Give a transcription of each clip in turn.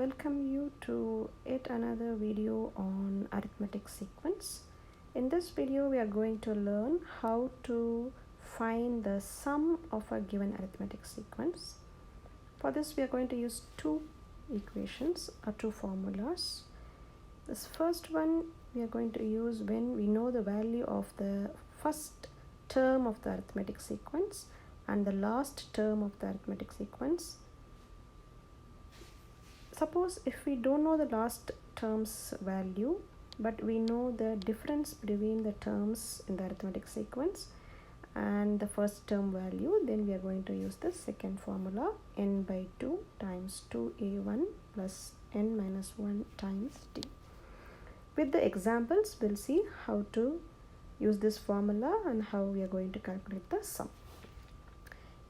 welcome you to yet another video on arithmetic sequence. In this video we are going to learn how to find the sum of a given arithmetic sequence. For this we are going to use two equations or two formulas. This first one we are going to use when we know the value of the first term of the arithmetic sequence and the last term of the arithmetic sequence. Suppose if we don't know the last term's value, but we know the difference between the terms in the arithmetic sequence and the first term value, then we are going to use the second formula, n by 2 times 2a1 plus n minus 1 times d. With the examples, we'll see how to use this formula and how we are going to calculate the sum.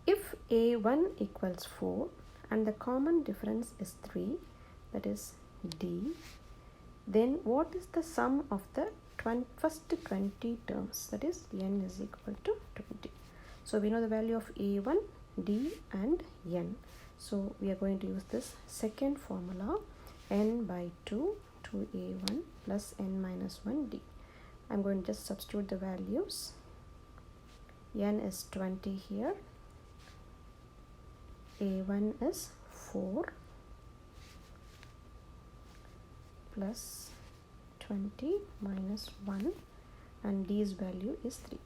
If a1 equals 4 and the common difference is 3, that is d, then what is the sum of the first 20 terms, that is n is equal to 20. So we know the value of a1, d and n. So we are going to use this second formula, n by 2, 2a1 plus n minus 1 d. I'm going to just substitute the values. N is 20 here. A1 is 4 plus 20 minus 1 and d's value is 3.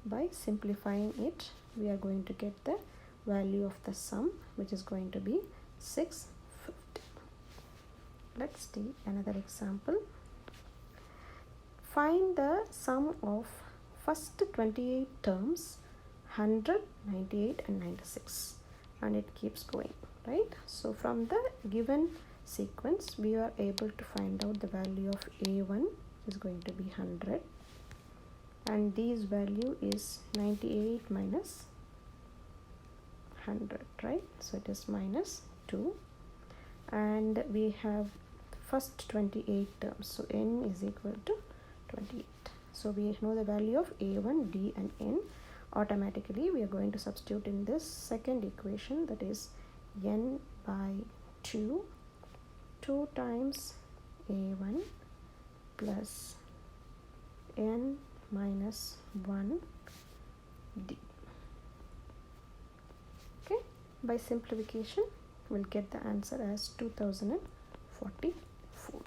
By simplifying it, we are going to get the value of the sum, which is going to be 650. Let's take another example. Find the sum of first 28 terms, 100, 98 and 96. And it keeps going, right? So from the given sequence we are able to find out the value of a1 is going to be 100 and d's value is 98 minus 100, right? So it is minus 2, and we have first 28 terms, so n is equal to 28. So we know the value of a1, d and n. Automatically we are going to substitute in this second equation, that is n by 2 times a1 plus n minus 1 d. Okay, by simplification we'll get the answer as 2044.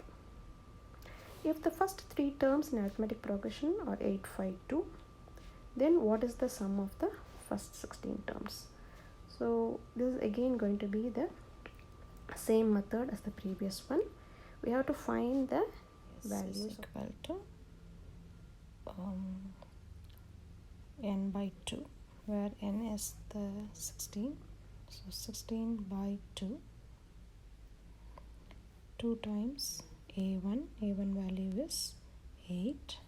If the first three terms in arithmetic progression are 8, 5, 2, then what is the sum of the first 16 terms? So this is again going to be the same method as the previous one. We have to find the values equal to n by 2, where n is the 16. So 16 by 2 times a1 value is 8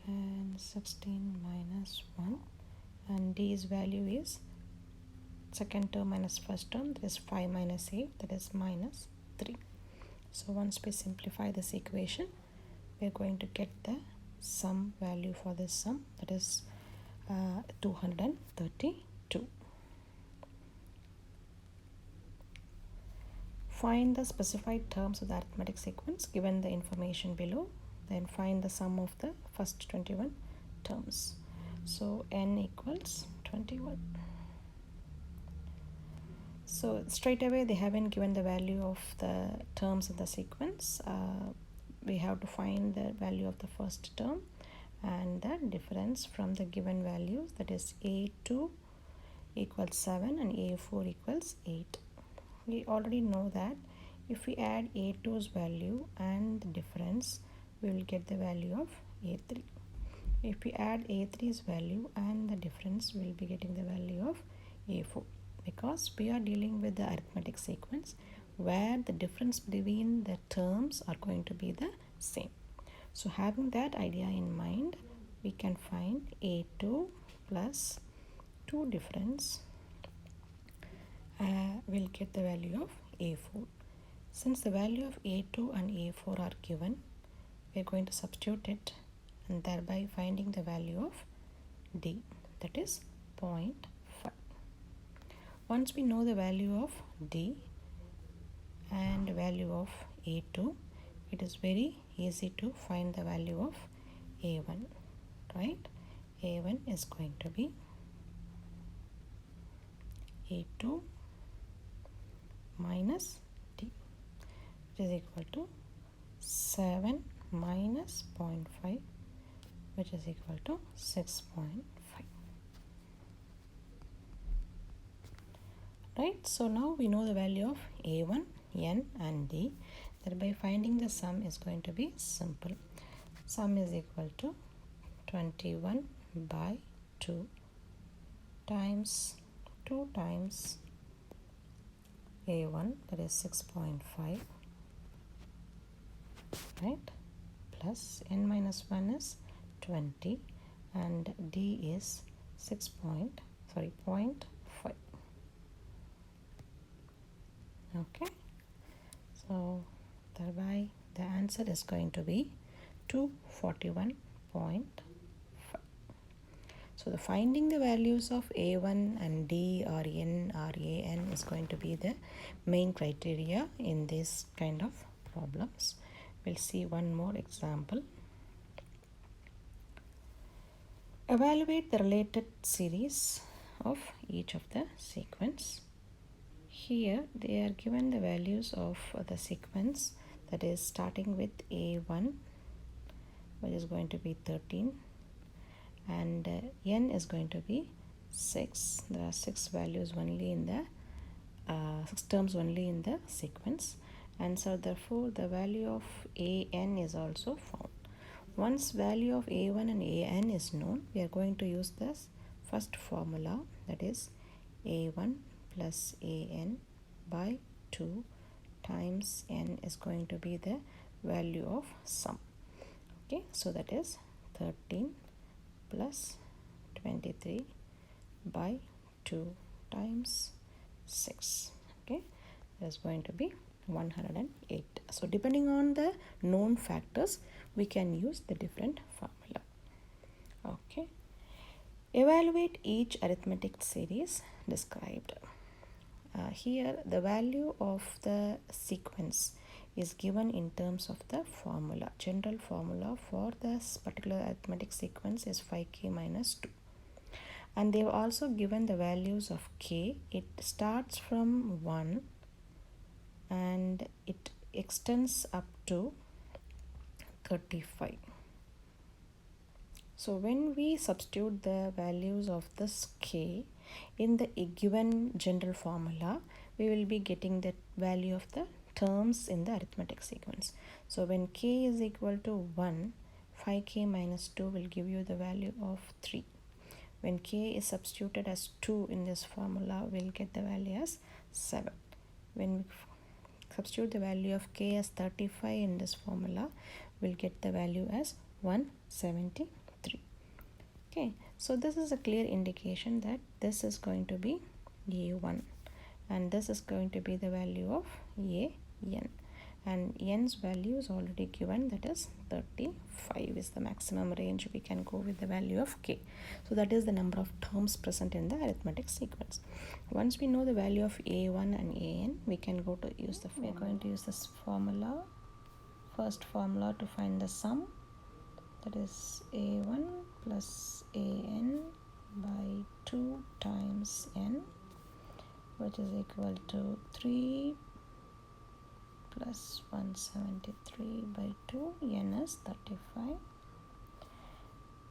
and 16 minus 1, and d's value is second term minus first term, that is 5 minus 8, that is minus 3. So once we simplify this equation, we are going to get the sum value for this sum, that is 232. Find the specified terms of the arithmetic sequence given the information below. Then find the sum of the first 21 terms. So n equals 21. So straight away they haven't given the value of the terms in the sequence. We have to find the value of the first term and the difference from the given values, that is a2 equals 7 and a4 equals 8. We already know that if we add a2's value and the difference, we will get the value of a3. If we add a3's value and the difference, we will be getting the value of a4, because we are dealing with the arithmetic sequence where the difference between the terms are going to be the same. So having that idea in mind, we can find a2 plus 2 difference will get the value of a4. Since the value of a2 and a4 are given, we are going to substitute it and thereby finding the value of d, that is 0.5. Once we know the value of D and value of A2, it is very easy to find the value of A1, right? A1 is going to be A2 minus D, which is equal to 7 minus 0.5, which is equal to 6.5. Right, so now we know the value of A1, N and D. Thereby finding the sum is going to be simple. Sum is equal to 21 by 2 times 2 times A1, that is 6.5, right, plus N minus 1 is 20 and D is 0.5. Okay, so thereby the answer is going to be 241.5. So the finding the values of A1 and D or N or AN is going to be the main criteria in this kind of problems. We'll see one more example. Evaluate the related series of each of the sequence. Here they are given the values of the sequence, that is starting with A1, which is going to be 13, and N is going to be 6. There are 6 values only in the 6 terms only in the sequence, and so therefore the value of AN is also found. Once value of A1 and AN is known, we are going to use this first formula, that is A1 plus AN by 2 times N is going to be the value of sum. Okay, so that is 13 plus 23 by 2 times 6. Okay, that is going to be 108. So depending on the known factors, we can use the different formula. Okay, evaluate each arithmetic series described. Here the value of the sequence is given in terms of the formula. General formula for this particular arithmetic sequence is 5k minus 2, and they have also given the values of k. It starts from 1 and it extends up to 35. So when we substitute the values of this k in the given general formula, we will be getting the value of the terms in the arithmetic sequence. So when k is equal to 1, 5k minus 2 will give you the value of 3. When k is substituted as 2 in this formula, we'll get the value as 7. When we substitute the value of k as 35 in this formula, we'll get the value as 173. Okay, so this is a clear indication that this is going to be A1 and this is going to be the value of AN, and N's value is already given, that is 35 is the maximum range we can go with the value of k. So that is the number of terms present in the arithmetic sequence. Once we know the value of A1 and AN, we can go to use the formula. We're going to use this formula, first formula, to find the sum, that is A1 plus AN by 2 times N, which is equal to 3 plus 173 by 2, N is 35.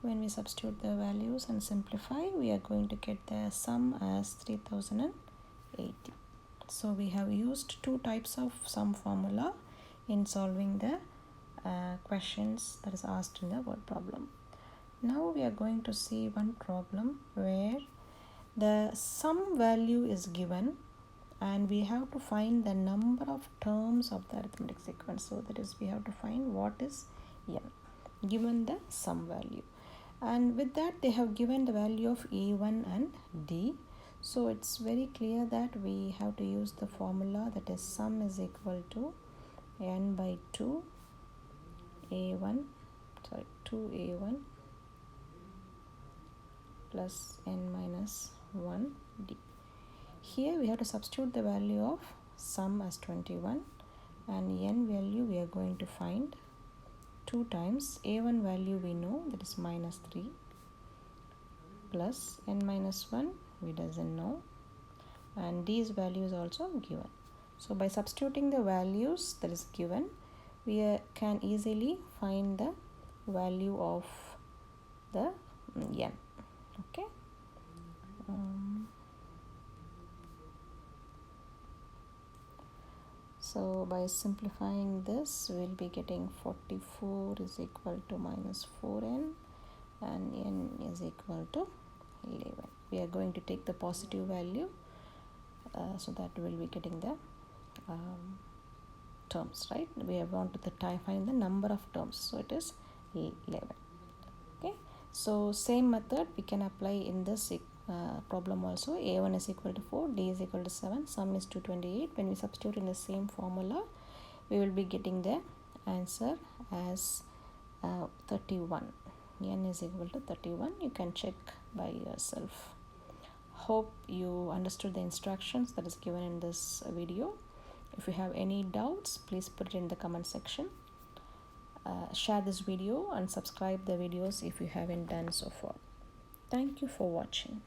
When we substitute the values and simplify, we are going to get the sum as 3080. So we have used 2 types of sum formula in solving the questions that is asked in the word problem. Now we are going to see one problem where the sum value is given and we have to find the number of terms of the arithmetic sequence. So that is, we have to find what is n given the sum value, and with that they have given the value of A1 and D. So it's very clear that we have to use the formula, that is sum is equal to n by 2 2A1 plus n minus 1 D. Here we have to substitute the value of sum as 21, and n value we are going to find 2 times a1 value we know, that is minus 3, plus n minus 1 we doesn't know, and these values also given. So by substituting the values that is given, we can easily find the value of the n. Okay. So by simplifying this, we'll be getting 44 is equal to minus 4n, and n is equal to 11. We are going to take the positive value, so that we'll be getting the terms, right? We want to find the number of terms, so it is 11. Okay, so same method we can apply in this problem also. A1 is equal to 4, D is equal to 7, sum is 228. When we substitute in the same formula, we will be getting the answer as 31. N is equal to 31. You can check by yourself. Hope you understood the instructions that is given in this video. If you have any doubts, please put it in the comment section. Share this video and subscribe the videos if you haven't done so far. Thank you for watching.